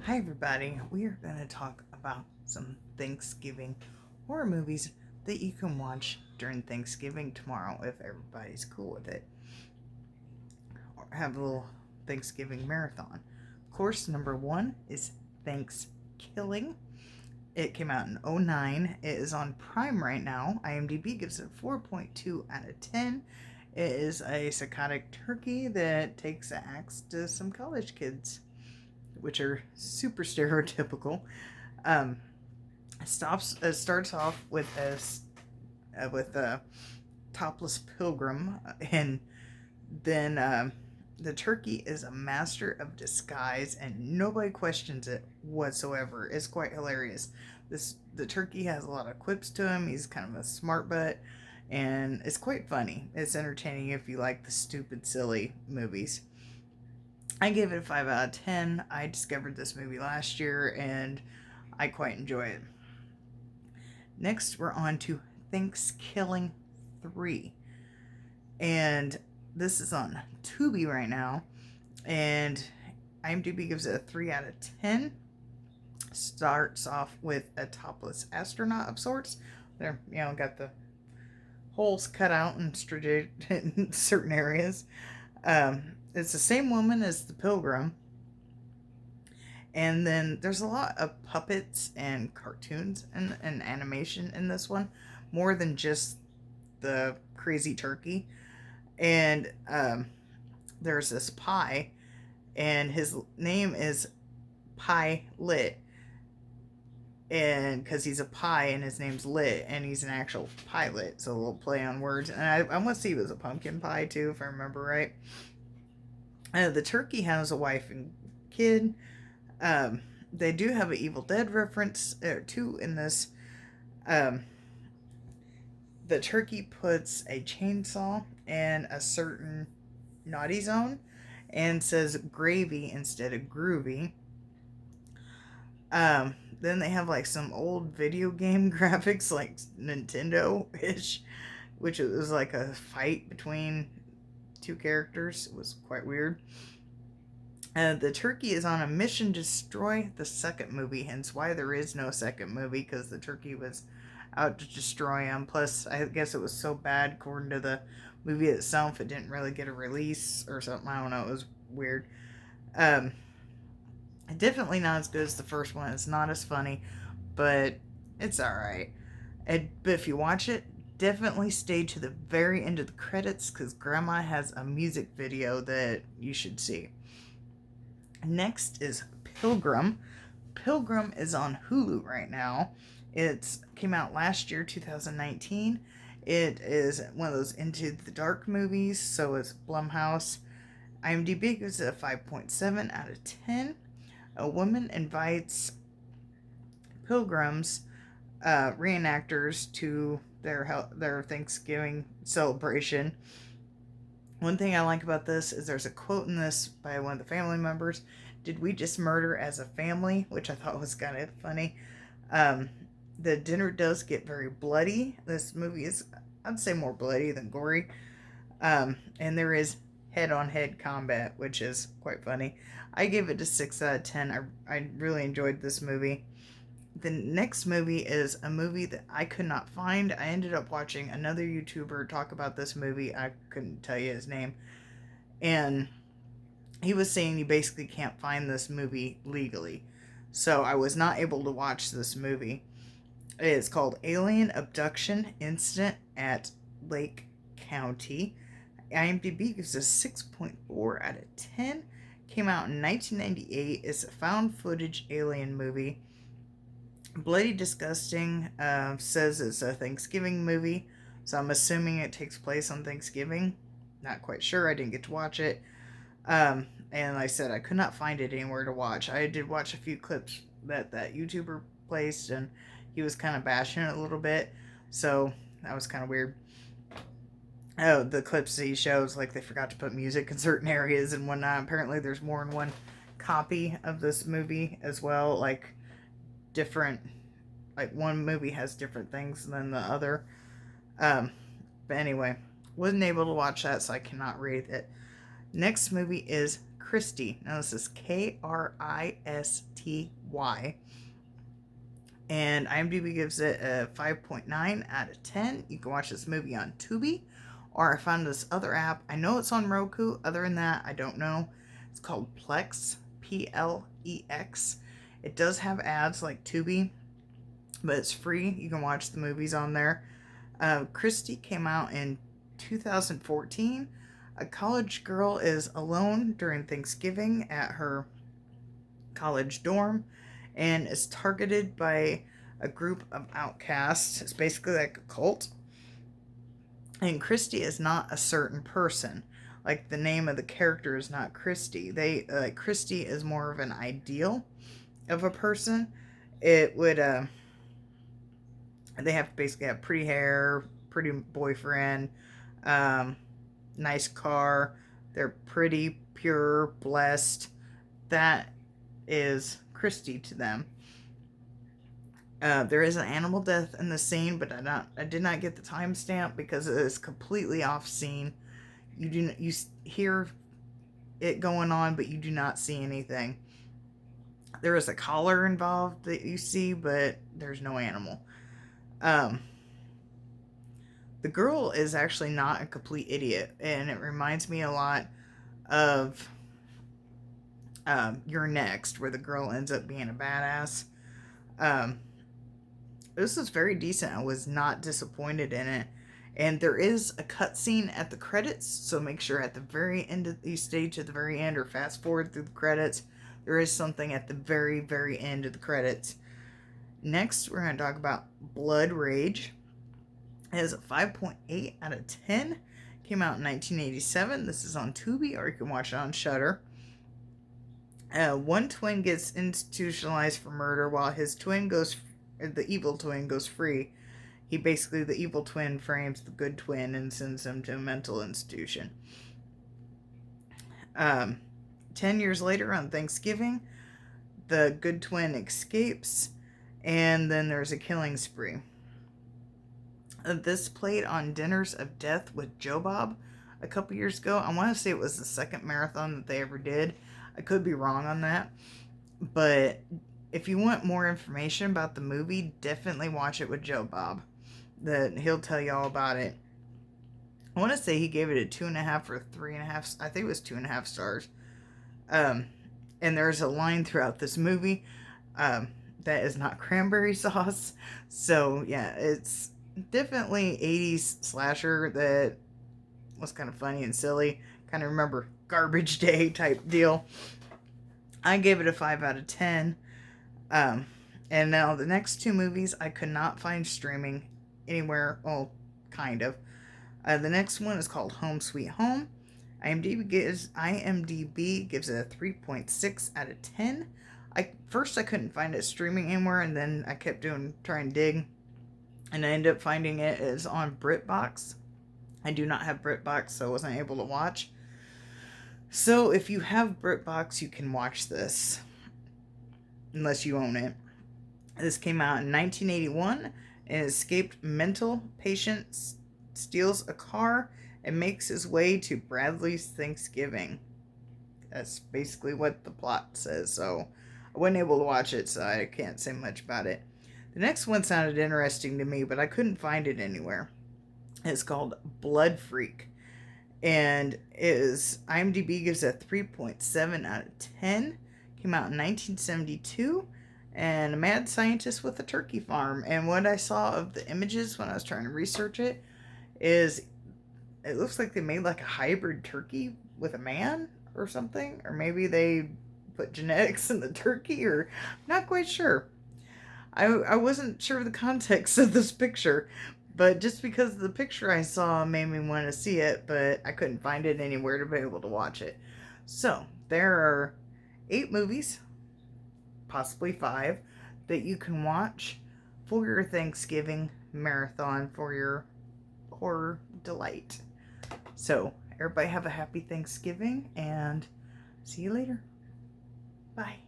Hi, everybody. We are going to talk about some Thanksgiving horror movies that you can watch during Thanksgiving tomorrow if everybody's cool with it. Or have a little Thanksgiving marathon. Of course, number one is Thanksgiving. It came out in '09. It is on Prime right now. IMDb gives it 4.2 out of 10. It is a psychotic turkey that takes an axe to some college kids, which are super stereotypical. Um, starts off with a topless pilgrim, and then the turkey is a master of disguise, and nobody questions it whatsoever. It's quite hilarious. The turkey has a lot of quips to him. He's kind of a smart butt, and it's quite funny. It's entertaining if you like the stupid, silly movies. I gave it a 5 out of 10. I discovered this movie last year and I quite enjoy it. Next, we're on to Thanksgiving 3. And this is on Tubi right now. And IMDb gives it a 3 out of 10. Starts off with a topless astronaut of sorts. There, got the holes cut out in certain areas. It's the same woman as the pilgrim. And then there's a lot of puppets and cartoons and animation in this one, more than just the crazy turkey. And there's this pie, and his name is Pie Lit. And because he's a pie and his name's Lit, and he's an actual pilot, so a little play on words. And I want to see it was a pumpkin pie too, if I remember right. The turkey has a wife and kid. They do have an Evil Dead reference too in this. Um, the turkey puts a chainsaw in a certain naughty zone and says gravy instead of groovy. Then they have like some old video game graphics, like Nintendo ish, which was like a fight between two characters. It was quite weird. The turkey is on a mission to destroy the second movie, hence why there is no second movie, because the turkey was out to destroy him. Plus, I guess it was so bad, according to the movie itself, it didn't really get a release or something. I don't know. It was weird. Um, Definitely not as good as the first one. It's not as funny, but it's alright. But if you watch it, definitely stay to the very end of the credits, because Grandma has a music video that you should see. Next is Pilgrim. Pilgrim is on Hulu right now. It came out last year, 2019. It is one of those Into the Dark movies, so it's Blumhouse. IMDb gives it a 5.7 out of 10. A woman invites pilgrims, reenactors, to their Thanksgiving celebration. One thing I like about this is there's a quote in this by one of the family members. Did we just murder as a family? Which I thought was kind of funny. The dinner does get very bloody. This movie is, I'd say, more bloody than gory. And there is head-on-head combat, which is quite funny. I gave it a 6 out of 10. I really enjoyed this movie. The next movie is a movie that I could not find. I ended up watching another YouTuber talk about this movie. I couldn't tell you his name. And he was saying you basically can't find this movie legally. So I was not able to watch this movie. It is called Alien Abduction Incident at Lake County. IMDb gives a 6.4 out of 10. Came out in 1998. It's a found footage alien movie. Bloody Disgusting says it's a Thanksgiving movie, so I'm assuming it takes place on Thanksgiving. Not quite sure. I didn't get to watch it. And like I said, I could not find it anywhere to watch. I did watch a few clips that YouTuber placed, and he was kind of bashing it a little bit, so that was kind of weird. Oh, the clips that he shows, like they forgot to put music in certain areas and whatnot. Apparently, there's more than one copy of this movie as well, like different, like one movie has different things than the other. But anyway, wasn't able to watch that, so I cannot rate it. Next movie is Christy. Now this is Kristy. And IMDb gives it a 5.9 out of 10. You can watch this movie on Tubi, or I found this other app. I know it's on Roku. Other than that, I don't know. It's called Plex, Plex. It does have ads like Tubi, but it's free. You can watch the movies on there. Christy came out in 2014. A college girl is alone during Thanksgiving at her college dorm and is targeted by a group of outcasts. It's basically like a cult. And Christy is not a certain person. Like the name of the character is not Christy. Christy is more of an ideal of a person. It would they have to basically have pretty hair, pretty boyfriend, nice car. They're pretty, pure, blessed. That is Christy to them. There is an animal death in the scene, but I did not get the timestamp because it is completely off scene. You hear it going on, but you do not see anything. There is a collar involved that you see, but there's no animal. The girl is actually not a complete idiot, and it reminds me a lot of You're Next, where the girl ends up being a badass. This was very decent. I was not disappointed in it. And there is a cutscene at the credits, so make sure at the very end of you stay to the very end or fast forward through the credits. There is something at the very, very end of the credits. Next, we're going to talk about Blood Rage. It has a 5.8 out of 10. Came out in 1987. This is on Tubi, or you can watch it on Shudder. One twin gets institutionalized for murder while the evil twin goes free. The evil twin frames the good twin and sends him to a mental institution. 10 years later on Thanksgiving, the good twin escapes, and then there's a killing spree. This played on Dinners of Death with Joe Bob a couple years ago. I want to say it was the second marathon that they ever did. I could be wrong on that. But if you want more information about the movie, definitely watch it with Joe Bob. He'll tell you all about it. I want to say he gave it a 2.5 or 3.5. I think it was 2.5 stars. And there's a line throughout this movie that is not cranberry sauce. So yeah, it's definitely 80s slasher that was kind of funny and silly. Kind of remember Garbage Day type deal. I gave it a 5 out of 10. And now the next two movies I could not find streaming anywhere. Well, kind of. The next one is called Home Sweet Home. IMDb gives it a 3.6 out of 10. First I couldn't find it streaming anywhere, and then I kept trying to dig, and I ended up finding it is on BritBox. I do not have BritBox, so I wasn't able to watch. So if you have BritBox, you can watch this, unless you own it. This came out in 1981. An escaped mental patient steals a car and makes his way to Bradley's Thanksgiving. That's basically what the plot says, so I wasn't able to watch it, so I can't say much about it. The next one sounded interesting to me, but I couldn't find it anywhere. It's called Blood Freak, and IMDb gives it a 3.7 out of 10. Came out in 1972, and a mad scientist with a turkey farm. And what I saw of the images when I was trying to research it is it looks like they made like a hybrid turkey with a man or something, or maybe they put genetics in the turkey, or I'm not quite sure. I wasn't sure of the context of this picture, but just because the picture I saw made me want to see it, but I couldn't find it anywhere to be able to watch it. So there are 8 movies, possibly 5, that you can watch for your Thanksgiving marathon for your horror delight. So everybody have a happy Thanksgiving, and see you later. Bye.